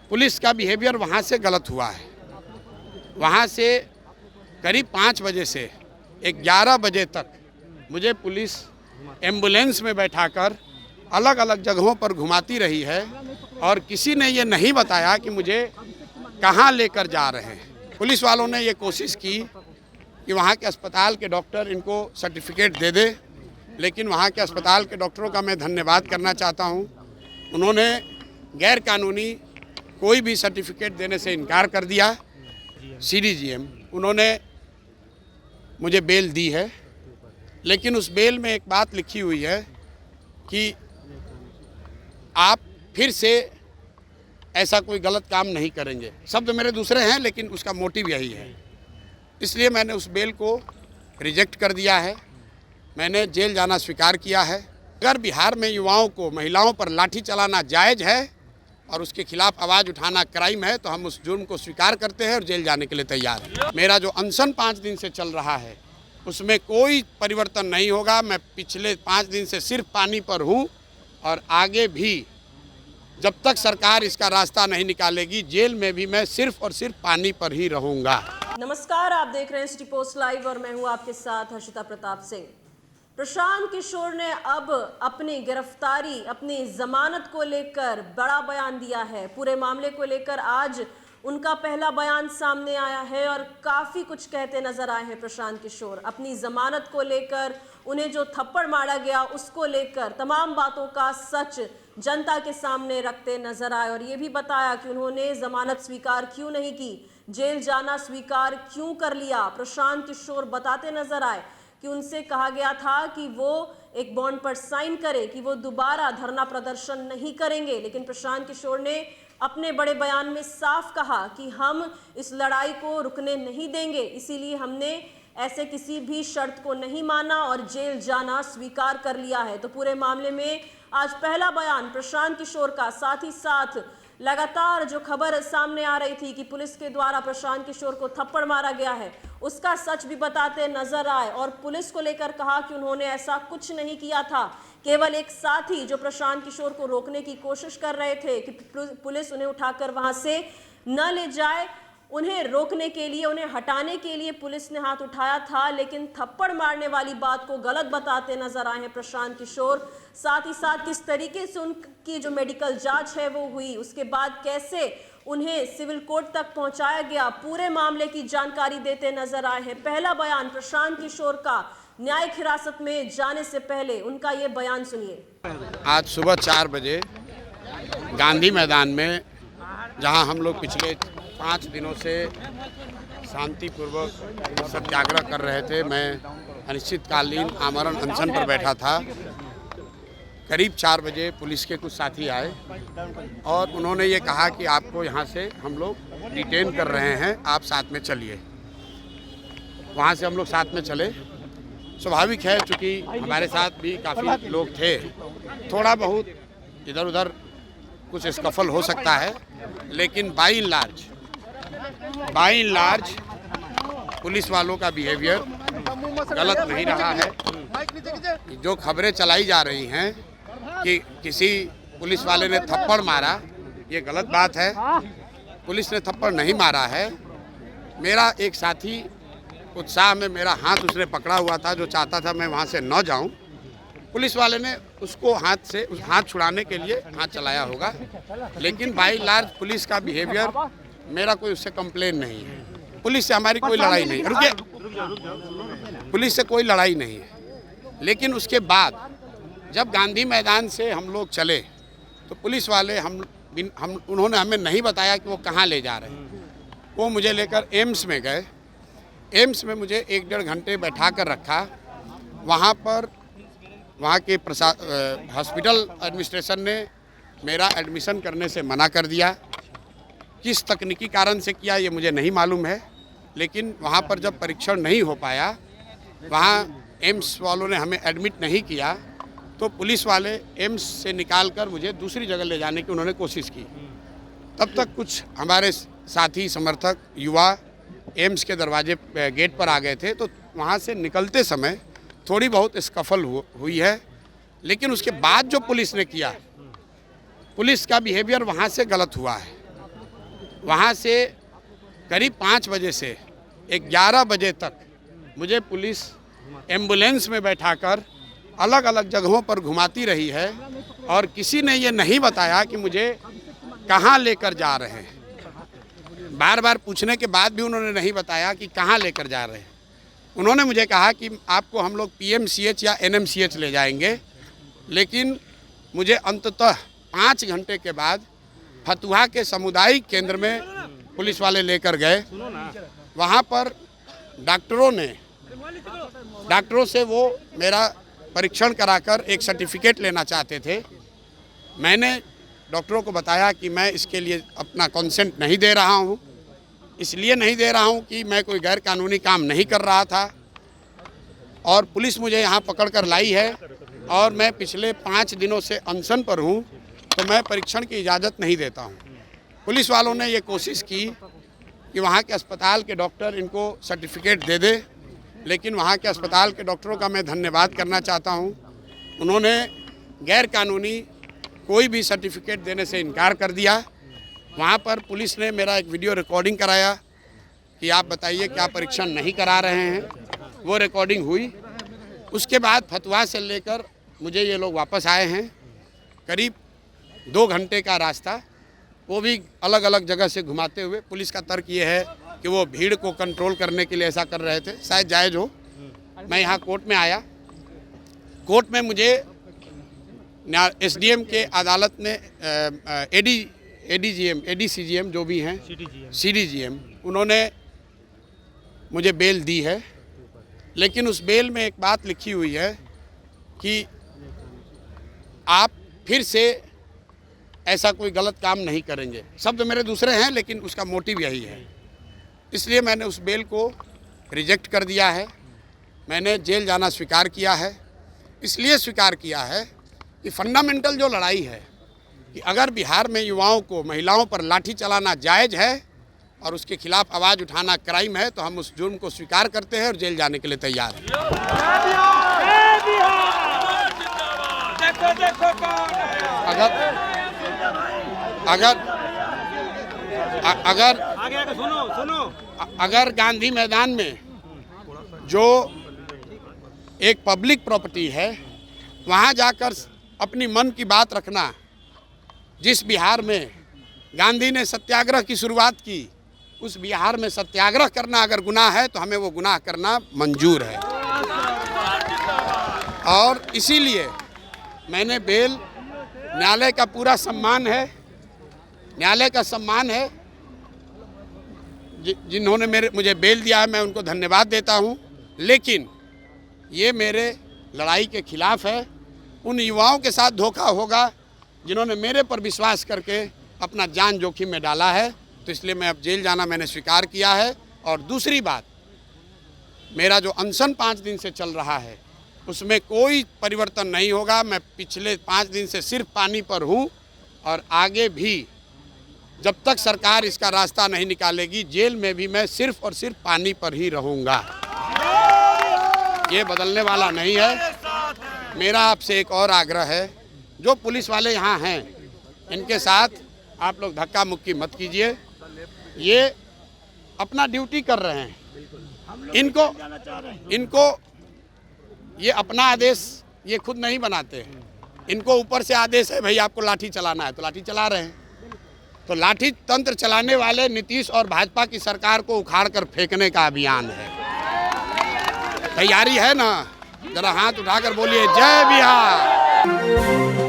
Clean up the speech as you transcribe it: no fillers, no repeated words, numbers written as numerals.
Police का behaviour वहाँ से गलत हुआ है। वहाँ से करीब 5 बजे से 11 बजे तक मुझे पुलिस एम्बुलेंस में बैठाकर अलग अलग जगहों पर घुमाती रही है और किसी ने ये नहीं बताया कि मुझे कहाँ लेकर जा रहे हैं। पुलिस वालों ने ये कोशिश की कि वहाँ के अस्पताल के डॉक्टर इनको सर्टिफिकेट दे दे, लेकिन वहाँ के अस्पताल के डॉक्टरों का मैं धन्यवाद करना चाहता हूँ। उन्होंने गैर कानूनी कोई भी सर्टिफिकेट देने से इनकार कर दिया। CDGM उन्होंने मुझे बेल दी है, लेकिन उस बेल में एक बात लिखी हुई है कि आप फिर से ऐसा कोई गलत काम नहीं करेंगे। शब्द मेरे दूसरे हैं, लेकिन उसका मोटिव यही है। इसलिए मैंने उस बेल को रिजेक्ट कर दिया है। मैंने जेल जाना स्वीकार किया है। अगर बिहार में युवाओं को, महिलाओं पर लाठी चलाना जायज़ है और उसके खिलाफ आवाज़ उठाना क्राइम है, तो हम उस जुर्म को स्वीकार करते हैं और जेल जाने के लिए तैयार हैं। मेरा जो अनशन 5 दिन से चल रहा है उसमें कोई परिवर्तन नहीं होगा। मैं पिछले 5 दिन से सिर्फ पानी पर हूँ और आगे भी जब तक सरकार इसका रास्ता नहीं निकालेगी, जेल में भी मैं सिर्फ और सिर्फ पानी पर ही रहूँगा। नमस्कार, आप देख रहे हैं सिटी पोस्ट लाइव और मैं हूँ आपके साथ हर्षिता प्रताप सिंह। प्रशांत किशोर ने अब अपनी गिरफ्तारी, अपनी जमानत को लेकर बड़ा बयान दिया है। पूरे मामले को लेकर आज उनका पहला बयान सामने आया है और काफ़ी कुछ कहते नजर आए हैं प्रशांत किशोर। अपनी जमानत को लेकर, उन्हें जो थप्पड़ मारा गया उसको लेकर तमाम बातों का सच जनता के सामने रखते नजर आए और ये भी बताया कि उन्होंने जमानत स्वीकार क्यों नहीं की, जेल जाना स्वीकार क्यों कर लिया। प्रशांत किशोर बताते नजर आए कि उनसे कहा गया था कि वो एक बॉन्ड पर साइन करे कि वो दोबारा धरना प्रदर्शन नहीं करेंगे, लेकिन प्रशांत किशोर ने अपने बड़े बयान में साफ कहा कि हम इस लड़ाई को रुकने नहीं देंगे, इसीलिए हमने ऐसे किसी भी शर्त को नहीं माना और जेल जाना स्वीकार कर लिया है। तो पूरे मामले में आज पहला बयान प्रशांत किशोर का, साथ ही साथ लगातार जो खबर सामने आ रही थी कि पुलिस के द्वारा प्रशांत किशोर को थप्पड़ मारा गया है, उसका सच भी बताते नजर आए और पुलिस को लेकर कहा कि उन्होंने ऐसा कुछ नहीं किया था। केवल एक साथी जो प्रशांत किशोर को रोकने की कोशिश कर रहे थे कि पुलिस उन्हें उठाकर वहां से न ले जाए, उन्हें रोकने के लिए, उन्हें हटाने के लिए पुलिस ने हाथ उठाया था, लेकिन थप्पड़ मारने वाली बात को गलत बताते नजर आए हैं प्रशांत किशोर। साथ ही साथ किस तरीके से उनकी जो मेडिकल जांच है वो हुई, उसके बाद कैसे उन्हें सिविल कोर्ट तक पहुंचाया गया, पूरे मामले की जानकारी देते नजर आए हैं। पहला बयान प्रशांत किशोर का न्यायिक हिरासत में जाने से पहले, उनका ये बयान सुनिए। आज सुबह 4 बजे गांधी मैदान में, जहां हम लोग पिछले 5 दिनों से शांतिपूर्वक सत्याग्रह कर रहे थे, मैं अनिश्चितकालीन आमरण अनशन पर बैठा था। करीब 4 बजे पुलिस के कुछ साथी आए और उन्होंने ये कहा कि आपको यहाँ से हम लोग डिटेन कर रहे हैं, आप साथ में चलिए। वहाँ से हम लोग साथ में चले। स्वाभाविक है, चूँकि हमारे साथ भी काफ़ी लोग थे, थोड़ा बहुत इधर उधर कुछ स्कफल हो सकता है, लेकिन बाई एंड लार्ज पुलिस वालों का बिहेवियर गलत नहीं रहा है। जो खबरें चलाई जा रही हैं कि किसी पुलिस वाले ने थप्पड़ मारा, ये गलत बात है। पुलिस ने थप्पड़ नहीं मारा है। मेरा एक साथी उत्साह में मेरा हाथ उसने पकड़ा हुआ था, जो चाहता था मैं वहाँ से न जाऊँ। पुलिस वाले ने उसको हाथ छुड़ाने के लिए हाथ चलाया होगा, लेकिन बाई लार्ज पुलिस का बिहेवियर, मेरा कोई उससे कंप्लेन नहीं है। पुलिस से हमारी कोई लड़ाई नहीं, रुकिए, पुलिस से कोई लड़ाई नहीं है। लेकिन उसके बाद जब गांधी मैदान से हम लोग चले तो पुलिस वाले उन्होंने हमें नहीं बताया कि वो कहाँ ले जा रहे हैं। वो मुझे लेकर एम्स में गए। एम्स में मुझे 1-1.5 घंटे बैठा कर रखा। वहाँ पर वहाँ के हॉस्पिटल एडमिनिस्ट्रेशन ने मेरा एडमिशन करने से मना कर दिया। किस तकनीकी कारण से किया ये मुझे नहीं मालूम है, लेकिन वहाँ पर जब परीक्षण नहीं हो पाया, वहाँ एम्स वालों ने हमें एडमिट नहीं किया, तो पुलिस वाले एम्स से निकाल कर मुझे दूसरी जगह ले जाने की उन्होंने कोशिश की। तब तक कुछ हमारे साथी समर्थक युवा एम्स के दरवाजे गेट पर आ गए थे, तो वहाँ से निकलते समय थोड़ी बहुत स्कफल हुई है। लेकिन उसके बाद जो पुलिस ने किया, पुलिस का बिहेवियर वहाँ से गलत हुआ है। वहाँ से करीब 5 बजे से 11 बजे तक मुझे पुलिस एम्बुलेंस में बैठाकर अलग अलग जगहों पर घुमाती रही है और किसी ने ये नहीं बताया कि मुझे कहाँ लेकर जा रहे हैं। बार बार पूछने के बाद भी उन्होंने नहीं बताया कि कहाँ लेकर जा रहे हैं। उन्होंने मुझे कहा कि आपको हम लोग PMCH या NMCH ले जाएंगे, लेकिन मुझे अंततः 5 घंटे के बाद फतुहा के सामुदायिक केंद्र में पुलिस वाले लेकर गए। वहाँ पर डॉक्टरों से वो मेरा परीक्षण कराकर एक सर्टिफिकेट लेना चाहते थे। मैंने डॉक्टरों को बताया कि मैं इसके लिए अपना कंसेंट नहीं दे रहा हूँ, इसलिए नहीं दे रहा हूँ कि मैं कोई गैर कानूनी काम नहीं कर रहा था और पुलिस मुझे यहाँ पकड़ कर लाई है और मैं पिछले 5 दिनों से अनशन पर हूँ, तो मैं परीक्षण की इजाज़त नहीं देता हूँ। पुलिस वालों ने ये कोशिश की कि वहाँ के अस्पताल के डॉक्टर इनको सर्टिफिकेट दे दे, लेकिन वहाँ के अस्पताल के डॉक्टरों का मैं धन्यवाद करना चाहता हूँ। उन्होंने गैर कानूनी कोई भी सर्टिफिकेट देने से इनकार कर दिया। वहाँ पर पुलिस ने मेरा एक वीडियो रिकॉर्डिंग कराया कि आप बताइए क्या परीक्षण नहीं करा रहे हैं। वो रिकॉर्डिंग हुई। उसके बाद फतुहा से लेकर मुझे ये लोग वापस आए हैं, करीब 2 घंटे का रास्ता, वो भी अलग अलग जगह से घुमाते हुए। पुलिस का तर्क ये है कि वो भीड़ को कंट्रोल करने के लिए ऐसा कर रहे थे, शायद जायज़ हो। मैं यहाँ कोर्ट में आया। कोर्ट में मुझे SDM के अदालत ने ADCGM जो भी हैं, CDGM, उन्होंने मुझे बेल दी है। लेकिन उस बेल में एक बात लिखी हुई है कि आप फिर से ऐसा कोई गलत काम नहीं करेंगे। शब्द मेरे दूसरे हैं, लेकिन उसका मोटिव यही है। इसलिए मैंने उस बेल को रिजेक्ट कर दिया है। मैंने जेल जाना स्वीकार किया है। इसलिए स्वीकार किया है कि फंडामेंटल जो लड़ाई है कि अगर बिहार में युवाओं को, महिलाओं पर लाठी चलाना जायज़ है और उसके खिलाफ आवाज़ उठाना क्राइम है, तो हम उस जुर्म को स्वीकार करते हैं और जेल जाने के लिए तैयार हैं। अगर गांधी मैदान में जो एक पब्लिक प्रॉपर्टी है, वहाँ जाकर अपनी मन की बात रखना, जिस बिहार में गांधी ने सत्याग्रह की शुरुआत की, उस बिहार में सत्याग्रह करना अगर गुनाह है तो हमें वो गुनाह करना मंजूर है। और इसीलिए मैंने बेल, न्यायालय का पूरा सम्मान है, न्यायालय का सम्मान है, जिन्होंने मुझे बेल दिया है, मैं उनको धन्यवाद देता हूँ। लेकिन ये मेरे लड़ाई के खिलाफ है। उन युवाओं के साथ धोखा होगा जिन्होंने मेरे पर विश्वास करके अपना जान जोखिम में डाला है। तो इसलिए मैं अब जेल जाना मैंने स्वीकार किया है। और दूसरी बात, मेरा जो अनशन 5 दिन से चल रहा है उसमें कोई परिवर्तन नहीं होगा। मैं पिछले 5 दिन से सिर्फ पानी पर हूँ और आगे भी जब तक सरकार इसका रास्ता नहीं निकालेगी, जेल में भी मैं सिर्फ और सिर्फ पानी पर ही रहूँगा। ये बदलने वाला नहीं है। मेरा आपसे एक और आग्रह है, जो पुलिस वाले यहाँ हैं इनके साथ आप लोग धक्का मुक्की मत कीजिए। ये अपना ड्यूटी कर रहे हैं। इनको ये अपना आदेश ये खुद नहीं बनाते हैं। इनको ऊपर से आदेश है, भाई आपको लाठी चलाना है, तो लाठी चला रहे हैं। तो लाठी तंत्र चलाने वाले नीतीश और भाजपा की सरकार को उखाड़ कर फेंकने का अभियान है। तैयारी है ना? जरा हाथ उठाकर बोलिए जय बिहार।